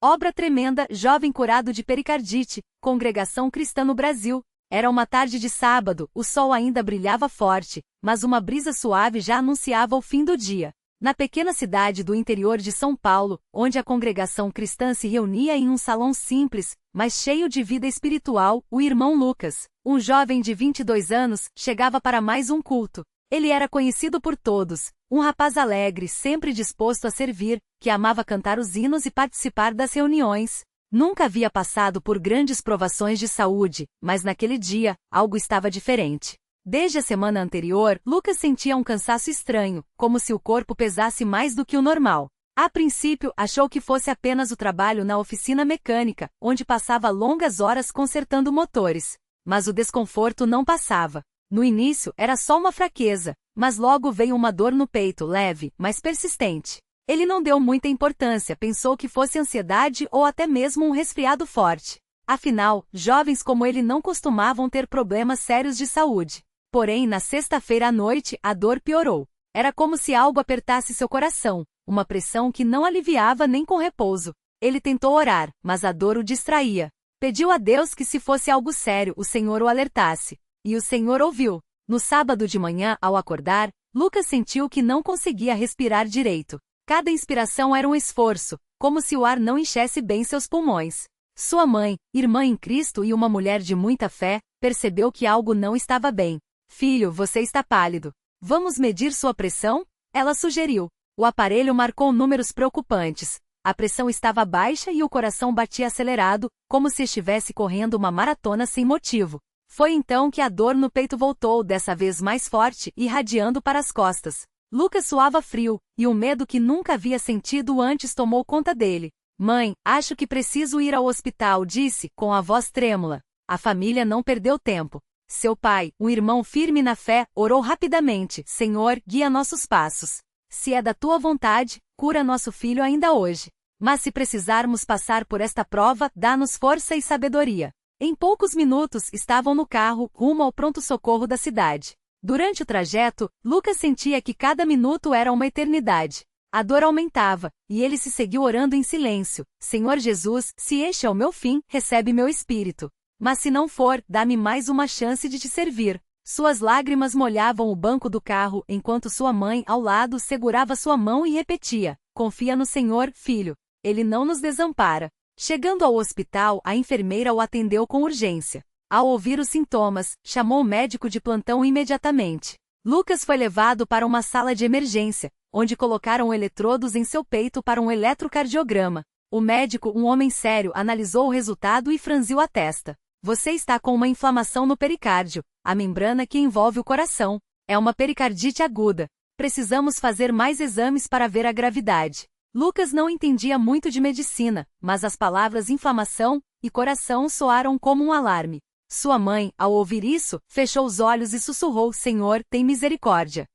Obra tremenda, jovem curado de pericardite, Congregação Cristã no Brasil. Era uma tarde de sábado, o sol ainda brilhava forte, mas uma brisa suave já anunciava o fim do dia. Na pequena cidade do interior de São Paulo, onde a congregação cristã se reunia em um salão simples, mas cheio de vida espiritual, o irmão Lucas, um jovem de 22 anos, chegava para mais um culto. Ele era conhecido por todos, um rapaz alegre, sempre disposto a servir, que amava cantar os hinos e participar das reuniões. Nunca havia passado por grandes provações de saúde, mas naquele dia, algo estava diferente. Desde a semana anterior, Lucas sentia um cansaço estranho, como se o corpo pesasse mais do que o normal. A princípio, achou que fosse apenas o trabalho na oficina mecânica, onde passava longas horas consertando motores. Mas o desconforto não passava. No início, era só uma fraqueza, mas logo veio uma dor no peito, leve, mas persistente. Ele não deu muita importância, pensou que fosse ansiedade ou até mesmo um resfriado forte. Afinal, jovens como ele não costumavam ter problemas sérios de saúde. Porém, na sexta-feira à noite, a dor piorou. Era como se algo apertasse seu coração, uma pressão que não aliviava nem com repouso. Ele tentou orar, mas a dor o distraía. Pediu a Deus que, se fosse algo sério, o Senhor o alertasse. E o Senhor ouviu. No sábado de manhã, ao acordar, Lucas sentiu que não conseguia respirar direito. Cada inspiração era um esforço, como se o ar não enchesse bem seus pulmões. Sua mãe, irmã em Cristo e uma mulher de muita fé, percebeu que algo não estava bem. Filho, você está pálido. Vamos medir sua pressão? Ela sugeriu. O aparelho marcou números preocupantes. A pressão estava baixa e o coração batia acelerado, como se estivesse correndo uma maratona sem motivo. Foi então que a dor no peito voltou, dessa vez mais forte, irradiando para as costas. Lucas suava frio, e o medo que nunca havia sentido antes tomou conta dele. Mãe, acho que preciso ir ao hospital, disse, com a voz trêmula. A família não perdeu tempo. Seu pai, um irmão firme na fé, orou rapidamente. Senhor, guia nossos passos. Se é da tua vontade, cura nosso filho ainda hoje. Mas se precisarmos passar por esta prova, dá-nos força e sabedoria. Em poucos minutos, estavam no carro, rumo ao pronto-socorro da cidade. Durante o trajeto, Lucas sentia que cada minuto era uma eternidade. A dor aumentava, e ele se seguiu orando em silêncio. Senhor Jesus, se este é o meu fim, recebe meu espírito. Mas se não for, dá-me mais uma chance de te servir. Suas lágrimas molhavam o banco do carro, enquanto sua mãe, ao lado, segurava sua mão e repetia: confia no Senhor, filho. Ele não nos desampara. Chegando ao hospital, a enfermeira o atendeu com urgência. Ao ouvir os sintomas, chamou o médico de plantão imediatamente. Lucas foi levado para uma sala de emergência, onde colocaram eletrodos em seu peito para um eletrocardiograma. O médico, um homem sério, analisou o resultado e franziu a testa. Você está com uma inflamação no pericárdio, a membrana que envolve o coração. É uma pericardite aguda. Precisamos fazer mais exames para ver a gravidade. Lucas não entendia muito de medicina, mas as palavras inflamação e coração soaram como um alarme. Sua mãe, ao ouvir isso, fechou os olhos e sussurrou: Senhor, tem misericórdia.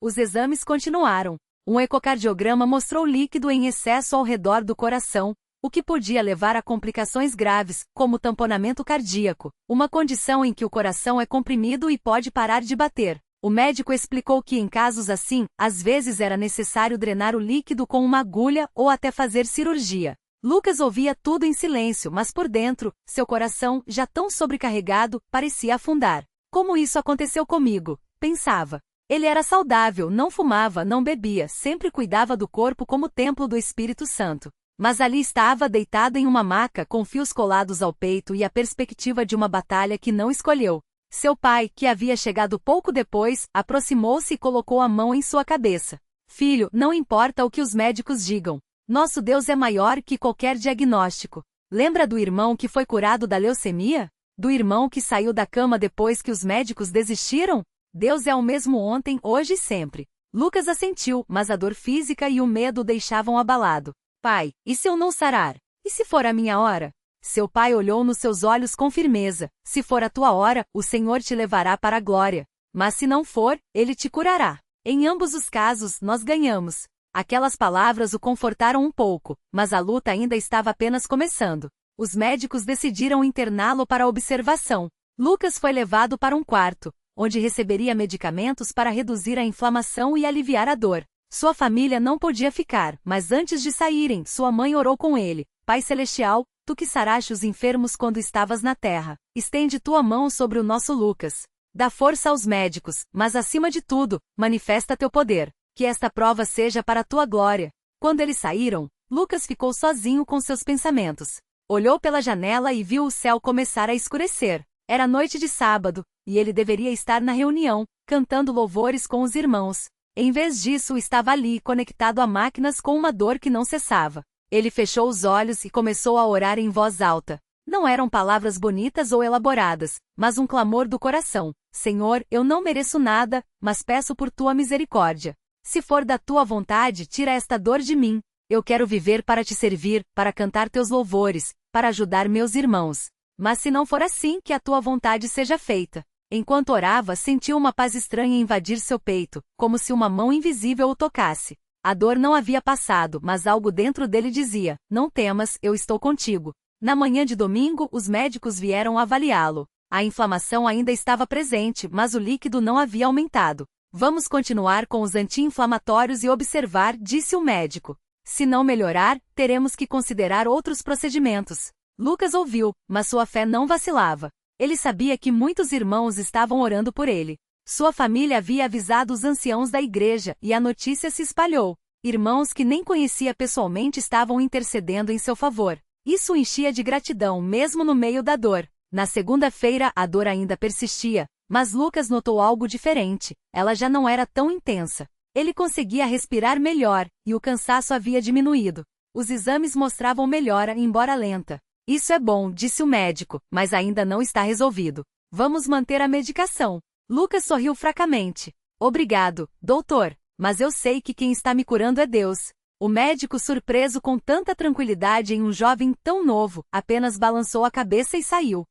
Os exames continuaram. Um ecocardiograma mostrou líquido em excesso ao redor do coração, o que podia levar a complicações graves, como tamponamento cardíaco, uma condição em que o coração é comprimido e pode parar de bater. O médico explicou que em casos assim, às vezes era necessário drenar o líquido com uma agulha ou até fazer cirurgia. Lucas ouvia tudo em silêncio, mas por dentro, seu coração, já tão sobrecarregado, parecia afundar. Como isso aconteceu comigo? Pensava. Ele era saudável, não fumava, não bebia, sempre cuidava do corpo como templo do Espírito Santo. Mas ali estava deitado em uma maca com fios colados ao peito e a perspectiva de uma batalha que não escolheu. Seu pai, que havia chegado pouco depois, aproximou-se e colocou a mão em sua cabeça. Filho, não importa o que os médicos digam. Nosso Deus é maior que qualquer diagnóstico. Lembra do irmão que foi curado da leucemia? Do irmão que saiu da cama depois que os médicos desistiram? Deus é o mesmo ontem, hoje e sempre. Lucas assentiu, mas a dor física e o medo o deixavam abalado. Pai, e se eu não sarar? E se for a minha hora? Seu pai olhou nos seus olhos com firmeza. Se for a tua hora, o Senhor te levará para a glória. Mas se não for, Ele te curará. Em ambos os casos, nós ganhamos. Aquelas palavras o confortaram um pouco, mas a luta ainda estava apenas começando. Os médicos decidiram interná-lo para observação. Lucas foi levado para um quarto, onde receberia medicamentos para reduzir a inflamação e aliviar a dor. Sua família não podia ficar, mas antes de saírem, sua mãe orou com ele. Pai Celestial, tu que saraste os enfermos quando estavas na terra, estende tua mão sobre o nosso Lucas. Dá força aos médicos, mas acima de tudo, manifesta teu poder. Que esta prova seja para a tua glória. Quando eles saíram, Lucas ficou sozinho com seus pensamentos. Olhou pela janela e viu o céu começar a escurecer. Era noite de sábado, e ele deveria estar na reunião, cantando louvores com os irmãos. Em vez disso, estava ali, conectado a máquinas com uma dor que não cessava. Ele fechou os olhos e começou a orar em voz alta. Não eram palavras bonitas ou elaboradas, mas um clamor do coração. Senhor, eu não mereço nada, mas peço por tua misericórdia. Se for da tua vontade, tira esta dor de mim. Eu quero viver para te servir, para cantar teus louvores, para ajudar meus irmãos. Mas se não for assim, que a tua vontade seja feita. Enquanto orava, sentiu uma paz estranha invadir seu peito, como se uma mão invisível o tocasse. A dor não havia passado, mas algo dentro dele dizia: não temas, eu estou contigo. Na manhã de domingo, os médicos vieram avaliá-lo. A inflamação ainda estava presente, mas o líquido não havia aumentado. Vamos continuar com os anti-inflamatórios e observar, disse o médico. Se não melhorar, teremos que considerar outros procedimentos. Lucas ouviu, mas sua fé não vacilava. Ele sabia que muitos irmãos estavam orando por ele. Sua família havia avisado os anciãos da igreja, e a notícia se espalhou. Irmãos que nem conhecia pessoalmente estavam intercedendo em seu favor. Isso o enchia de gratidão mesmo no meio da dor. Na segunda-feira, a dor ainda persistia, mas Lucas notou algo diferente. Ela já não era tão intensa. Ele conseguia respirar melhor, e o cansaço havia diminuído. Os exames mostravam melhora, embora lenta. Isso é bom, disse o médico, mas ainda não está resolvido. Vamos manter a medicação. Lucas sorriu fracamente. Obrigado, doutor, mas eu sei que quem está me curando é Deus. O médico, surpreso com tanta tranquilidade em um jovem tão novo, apenas balançou a cabeça e saiu.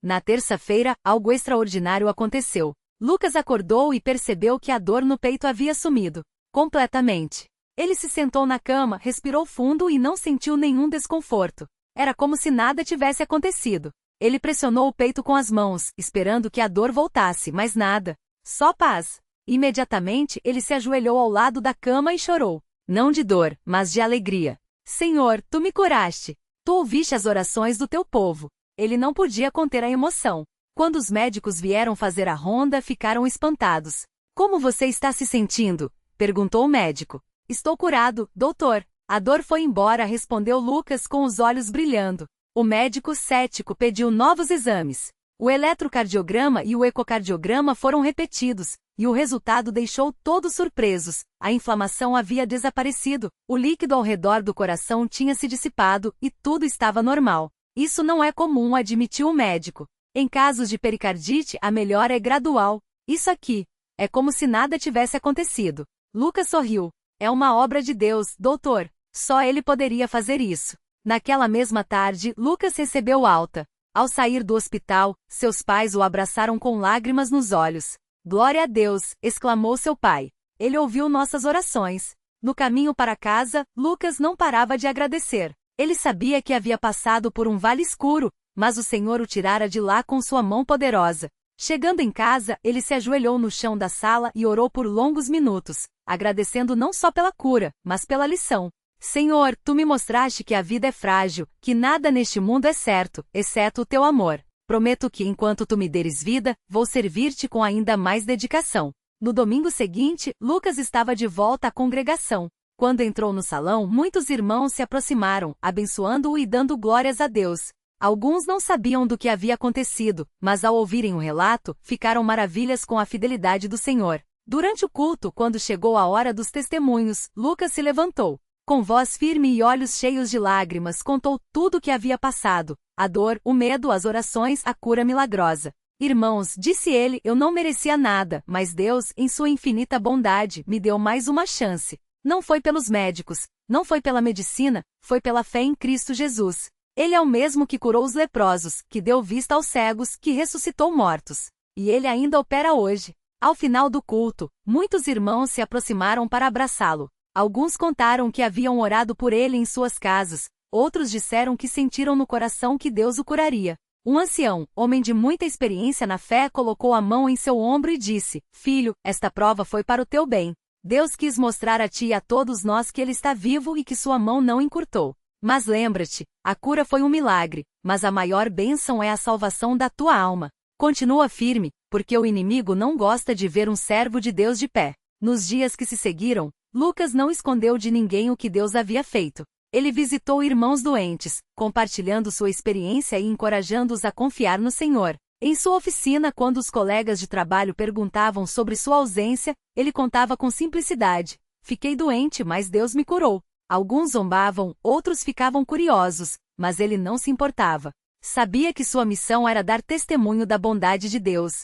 Na terça-feira, algo extraordinário aconteceu. Lucas acordou e percebeu que a dor no peito havia sumido. Completamente. Ele se sentou na cama, respirou fundo e não sentiu nenhum desconforto. Era como se nada tivesse acontecido. Ele pressionou o peito com as mãos, esperando que a dor voltasse, mas nada. Só paz. Imediatamente, ele se ajoelhou ao lado da cama e chorou. Não de dor, mas de alegria. Senhor, tu me curaste. Tu ouviste as orações do teu povo. Ele não podia conter a emoção. Quando os médicos vieram fazer a ronda, ficaram espantados. Como você está se sentindo? Perguntou o médico. Estou curado, doutor. A dor foi embora, respondeu Lucas com os olhos brilhando. O médico cético pediu novos exames. O eletrocardiograma e o ecocardiograma foram repetidos, e o resultado deixou todos surpresos. A inflamação havia desaparecido, o líquido ao redor do coração tinha se dissipado, e tudo estava normal. Isso não é comum, admitiu o médico. Em casos de pericardite, a melhora é gradual. Isso aqui é como se nada tivesse acontecido. Lucas sorriu. É uma obra de Deus, doutor. Só ele poderia fazer isso. Naquela mesma tarde, Lucas recebeu alta. Ao sair do hospital, seus pais o abraçaram com lágrimas nos olhos. Glória a Deus, exclamou seu pai. Ele ouviu nossas orações. No caminho para casa, Lucas não parava de agradecer. Ele sabia que havia passado por um vale escuro, mas o Senhor o tirara de lá com sua mão poderosa. Chegando em casa, ele se ajoelhou no chão da sala e orou por longos minutos, agradecendo não só pela cura, mas pela lição. Senhor, tu me mostraste que a vida é frágil, que nada neste mundo é certo, exceto o teu amor. Prometo que enquanto tu me deres vida, vou servir-te com ainda mais dedicação. No domingo seguinte, Lucas estava de volta à congregação. Quando entrou no salão, muitos irmãos se aproximaram, abençoando-o e dando glórias a Deus. Alguns não sabiam do que havia acontecido, mas ao ouvirem o relato, ficaram maravilhadas com a fidelidade do Senhor. Durante o culto, quando chegou a hora dos testemunhos, Lucas se levantou. Com voz firme e olhos cheios de lágrimas, contou tudo o que havia passado. A dor, o medo, as orações, a cura milagrosa. Irmãos, disse ele, eu não merecia nada, mas Deus, em sua infinita bondade, me deu mais uma chance. Não foi pelos médicos, não foi pela medicina, foi pela fé em Cristo Jesus. Ele é o mesmo que curou os leprosos, que deu vista aos cegos, que ressuscitou mortos. E ele ainda opera hoje. Ao final do culto, muitos irmãos se aproximaram para abraçá-lo. Alguns contaram que haviam orado por ele em suas casas, outros disseram que sentiram no coração que Deus o curaria. Um ancião, homem de muita experiência na fé, colocou a mão em seu ombro e disse, Filho, esta prova foi para o teu bem. Deus quis mostrar a ti e a todos nós que Ele está vivo e que sua mão não encurtou. Mas lembra-te, a cura foi um milagre, mas a maior bênção é a salvação da tua alma. Continua firme, porque o inimigo não gosta de ver um servo de Deus de pé. Nos dias que se seguiram, Lucas não escondeu de ninguém o que Deus havia feito. Ele visitou irmãos doentes, compartilhando sua experiência e encorajando-os a confiar no Senhor. Em sua oficina, quando os colegas de trabalho perguntavam sobre sua ausência, ele contava com simplicidade: fiquei doente, mas Deus me curou. Alguns zombavam, outros ficavam curiosos, mas ele não se importava. Sabia que sua missão era dar testemunho da bondade de Deus.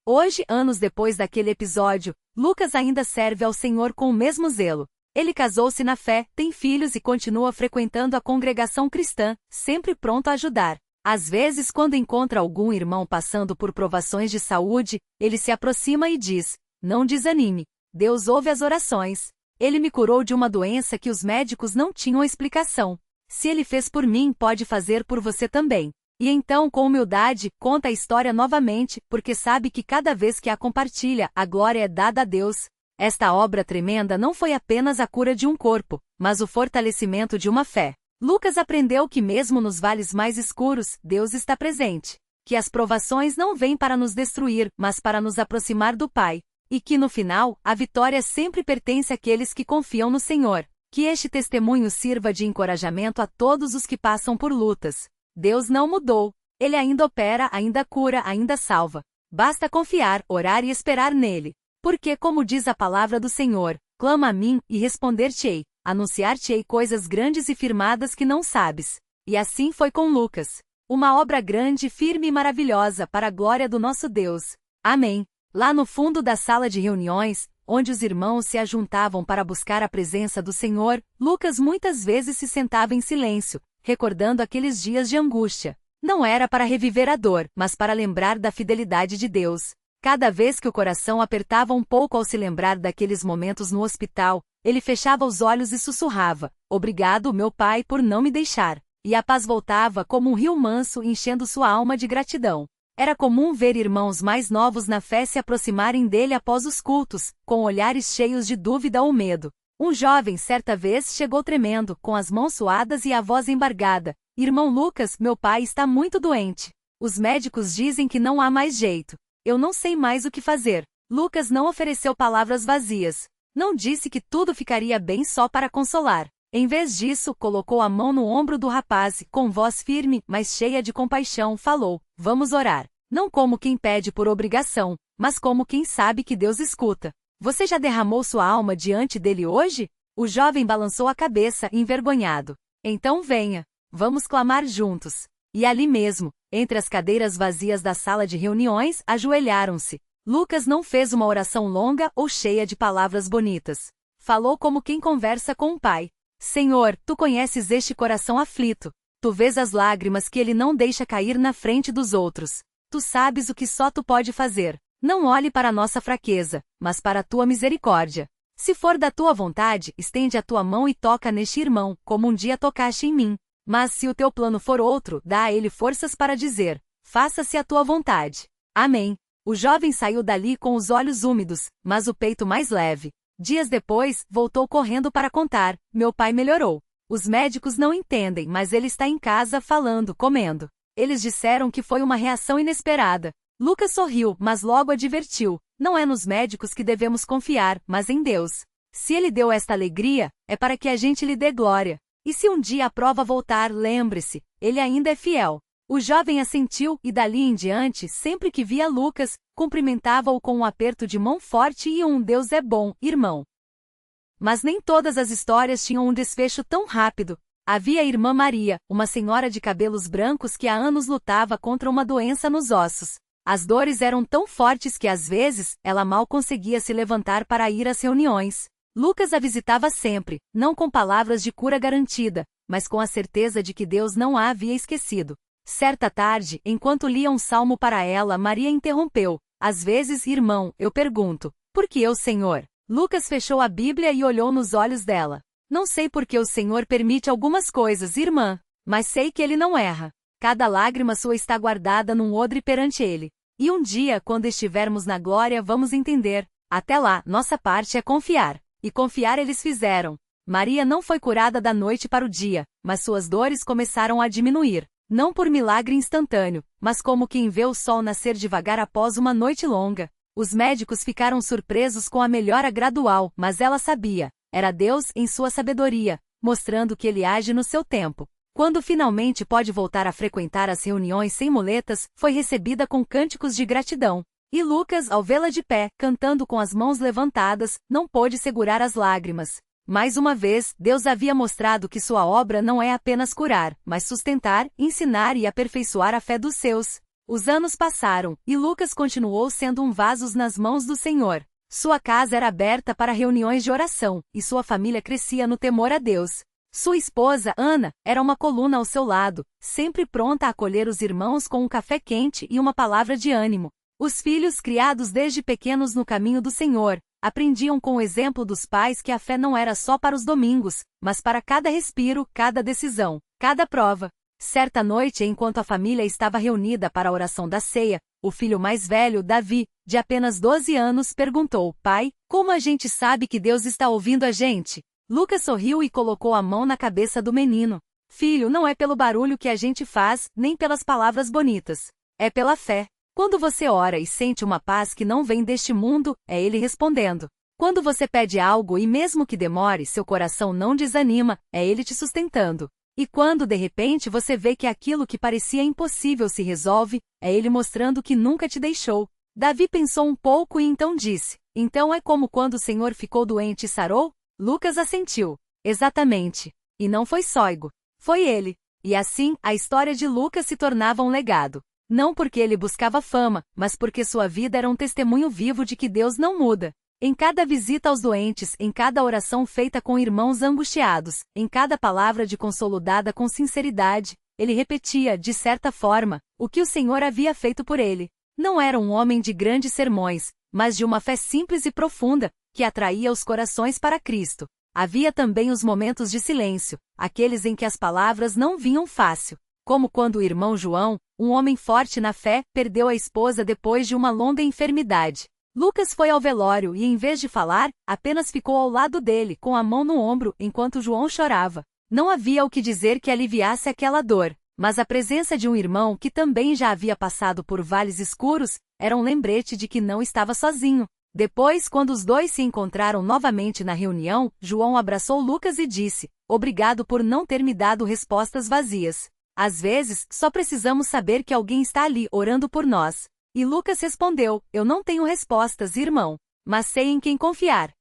Hoje, anos depois daquele episódio, Lucas ainda serve ao Senhor com o mesmo zelo. Ele casou-se na fé, tem filhos e continua frequentando a congregação cristã, sempre pronto a ajudar. Às vezes, quando encontra algum irmão passando por provações de saúde, ele se aproxima e diz: não desanime. Deus ouve as orações. Ele me curou de uma doença que os médicos não tinham explicação. Se ele fez por mim, pode fazer por você também. E então, com humildade, conta a história novamente, porque sabe que cada vez que a compartilha, a glória é dada a Deus. Esta obra tremenda não foi apenas a cura de um corpo, mas o fortalecimento de uma fé. Lucas aprendeu que mesmo nos vales mais escuros, Deus está presente. Que as provações não vêm para nos destruir, mas para nos aproximar do Pai. E que no final, a vitória sempre pertence àqueles que confiam no Senhor. Que este testemunho sirva de encorajamento a todos os que passam por lutas. Deus não mudou. Ele ainda opera, ainda cura, ainda salva. Basta confiar, orar e esperar nele. Porque, como diz a palavra do Senhor, clama a mim e responder-te-ei, anunciar-te-ei coisas grandes e firmadas que não sabes. E assim foi com Lucas. Uma obra grande, firme e maravilhosa para a glória do nosso Deus. Amém. Lá no fundo da sala de reuniões, onde os irmãos se ajuntavam para buscar a presença do Senhor, Lucas muitas vezes se sentava em silêncio, recordando aqueles dias de angústia. Não era para reviver a dor, mas para lembrar da fidelidade de Deus. Cada vez que o coração apertava um pouco ao se lembrar daqueles momentos no hospital, ele fechava os olhos e sussurrava: obrigado, meu Pai, por não me deixar. E a paz voltava como um rio manso, enchendo sua alma de gratidão. Era comum ver irmãos mais novos na fé se aproximarem dele após os cultos, com olhares cheios de dúvida ou medo. Um jovem certa vez chegou tremendo, com as mãos suadas e a voz embargada: irmão Lucas, meu pai está muito doente. Os médicos dizem que não há mais jeito. Eu não sei mais o que fazer. Lucas não ofereceu palavras vazias. Não disse que tudo ficaria bem só para consolar. Em vez disso, colocou a mão no ombro do rapaz e, com voz firme, mas cheia de compaixão, falou: vamos orar. Não como quem pede por obrigação, mas como quem sabe que Deus escuta. Você já derramou sua alma diante dele hoje? O jovem balançou a cabeça, envergonhado. Então venha. Vamos clamar juntos. E ali mesmo, entre as cadeiras vazias da sala de reuniões, ajoelharam-se. Lucas não fez uma oração longa ou cheia de palavras bonitas. Falou como quem conversa com um pai. Senhor, tu conheces este coração aflito. Tu vês as lágrimas que ele não deixa cair na frente dos outros. Tu sabes o que só tu pode fazer. Não olhe para a nossa fraqueza, mas para a tua misericórdia. Se for da tua vontade, estende a tua mão e toca neste irmão, como um dia tocaste em mim. Mas se o teu plano for outro, dá a ele forças para dizer: faça-se a tua vontade. Amém. O jovem saiu dali com os olhos úmidos, mas o peito mais leve. Dias depois, voltou correndo para contar: meu pai melhorou. Os médicos não entendem, mas ele está em casa falando, comendo. Eles disseram que foi uma reação inesperada. Lucas sorriu, mas logo advertiu: não é nos médicos que devemos confiar, mas em Deus. Se ele deu esta alegria, é para que a gente lhe dê glória. E se um dia a prova voltar, lembre-se, ele ainda é fiel. O jovem assentiu e dali em diante, sempre que via Lucas, cumprimentava-o com um aperto de mão forte e um Deus é bom, irmão. Mas nem todas as histórias tinham um desfecho tão rápido. Havia a irmã Maria, uma senhora de cabelos brancos que há anos lutava contra uma doença nos ossos. As dores eram tão fortes que às vezes, ela mal conseguia se levantar para ir às reuniões. Lucas a visitava sempre, não com palavras de cura garantida, mas com a certeza de que Deus não a havia esquecido. Certa tarde, enquanto lia um salmo para ela, Maria interrompeu: às vezes, irmão, eu pergunto: por que eu, Senhor? Lucas fechou a Bíblia e olhou nos olhos dela. Não sei por que o Senhor permite algumas coisas, irmã, mas sei que ele não erra. Cada lágrima sua está guardada num odre perante ele. E um dia, quando estivermos na glória, vamos entender. Até lá, nossa parte é confiar. E confiar eles fizeram. Maria não foi curada da noite para o dia, mas suas dores começaram a diminuir. Não por milagre instantâneo, mas como quem vê o sol nascer devagar após uma noite longa. Os médicos ficaram surpresos com a melhora gradual, mas ela sabia. Era Deus em sua sabedoria, mostrando que ele age no seu tempo. Quando finalmente pôde voltar a frequentar as reuniões sem muletas, foi recebida com cânticos de gratidão. E Lucas, ao vê-la de pé, cantando com as mãos levantadas, não pôde segurar as lágrimas. Mais uma vez, Deus havia mostrado que sua obra não é apenas curar, mas sustentar, ensinar e aperfeiçoar a fé dos seus. Os anos passaram, e Lucas continuou sendo um vaso nas mãos do Senhor. Sua casa era aberta para reuniões de oração, e sua família crescia no temor a Deus. Sua esposa, Ana, era uma coluna ao seu lado, sempre pronta a acolher os irmãos com um café quente e uma palavra de ânimo. Os filhos, criados desde pequenos no caminho do Senhor, aprendiam com o exemplo dos pais que a fé não era só para os domingos, mas para cada respiro, cada decisão, cada prova. Certa noite, enquanto a família estava reunida para a oração da ceia, o filho mais velho, Davi, de apenas 12 anos, perguntou: Pai, como a gente sabe que Deus está ouvindo a gente? Lucas sorriu e colocou a mão na cabeça do menino. Filho, não é pelo barulho que a gente faz, nem pelas palavras bonitas. É pela fé. Quando você ora e sente uma paz que não vem deste mundo, é Ele respondendo. Quando você pede algo e mesmo que demore, seu coração não desanima, é Ele te sustentando. E quando de repente você vê que aquilo que parecia impossível se resolve, é Ele mostrando que nunca te deixou. Davi pensou um pouco e então disse: Então é como quando o Senhor ficou doente e sarou? Lucas assentiu. Exatamente. E não foi Sóigo. Foi ele. E assim, a história de Lucas se tornava um legado. Não porque ele buscava fama, mas porque sua vida era um testemunho vivo de que Deus não muda. Em cada visita aos doentes, em cada oração feita com irmãos angustiados, em cada palavra de consolo dada com sinceridade, ele repetia, de certa forma, o que o Senhor havia feito por ele. Não era um homem de grandes sermões, mas de uma fé simples e profunda, que atraía os corações para Cristo. Havia também os momentos de silêncio, aqueles em que as palavras não vinham fácil. Como quando o irmão João, um homem forte na fé, perdeu a esposa depois de uma longa enfermidade. Lucas foi ao velório e, em vez de falar, apenas ficou ao lado dele, com a mão no ombro, enquanto João chorava. Não havia o que dizer que aliviasse aquela dor, mas a presença de um irmão que também já havia passado por vales escuros, era um lembrete de que não estava sozinho. Depois, quando os dois se encontraram novamente na reunião, João abraçou Lucas e disse: Obrigado por não ter me dado respostas vazias. Às vezes, só precisamos saber que alguém está ali orando por nós. E Lucas respondeu: Eu não tenho respostas, irmão, mas sei em quem confiar.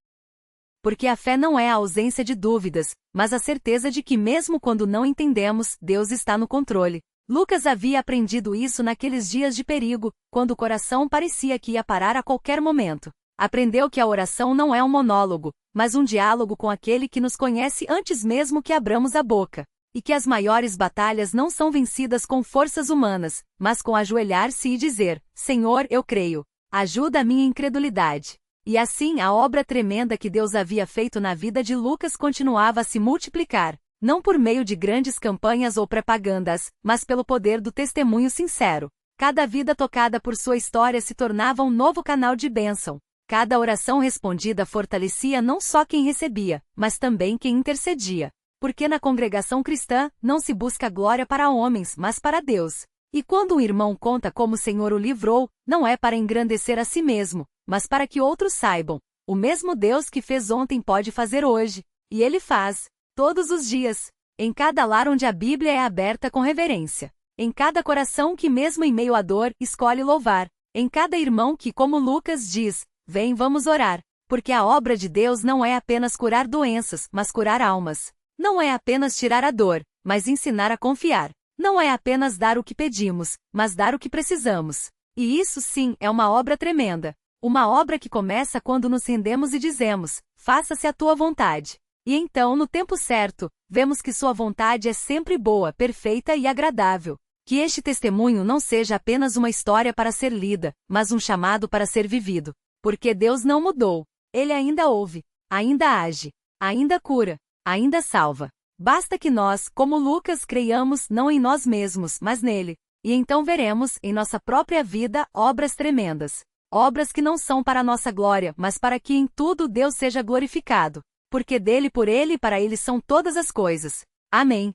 Porque a fé não é a ausência de dúvidas, mas a certeza de que mesmo quando não entendemos, Deus está no controle. Lucas havia aprendido isso naqueles dias de perigo, quando o coração parecia que ia parar a qualquer momento. Aprendeu que a oração não é um monólogo, mas um diálogo com aquele que nos conhece antes mesmo que abramos a boca. E que as maiores batalhas não são vencidas com forças humanas, mas com ajoelhar-se e dizer: Senhor, eu creio. Ajuda a minha incredulidade. E assim a obra tremenda que Deus havia feito na vida de Lucas continuava a se multiplicar, não por meio de grandes campanhas ou propagandas, mas pelo poder do testemunho sincero. Cada vida tocada por sua história se tornava um novo canal de bênção. Cada oração respondida fortalecia não só quem recebia, mas também quem intercedia. Porque na congregação cristã, não se busca glória para homens, mas para Deus. E quando um irmão conta como o Senhor o livrou, não é para engrandecer a si mesmo, mas para que outros saibam. O mesmo Deus que fez ontem pode fazer hoje. E Ele faz, todos os dias. Em cada lar onde a Bíblia é aberta com reverência. Em cada coração que mesmo em meio à dor, escolhe louvar. Em cada irmão que, como Lucas diz, vem, vamos orar. Porque a obra de Deus não é apenas curar doenças, mas curar almas. Não é apenas tirar a dor, mas ensinar a confiar. Não é apenas dar o que pedimos, mas dar o que precisamos. E isso sim é uma obra tremenda. Uma obra que começa quando nos rendemos e dizemos: faça-se a tua vontade. E então, no tempo certo, vemos que sua vontade é sempre boa, perfeita e agradável. Que este testemunho não seja apenas uma história para ser lida, mas um chamado para ser vivido. Porque Deus não mudou. Ele ainda ouve, ainda age, ainda cura. Ainda salva. Basta que nós, como Lucas, creiamos não em nós mesmos, mas nele. E então veremos, em nossa própria vida, obras tremendas. obras que não são para a nossa glória, mas para que em tudo Deus seja glorificado. Porque dele, por ele e para ele são todas as coisas. Amém.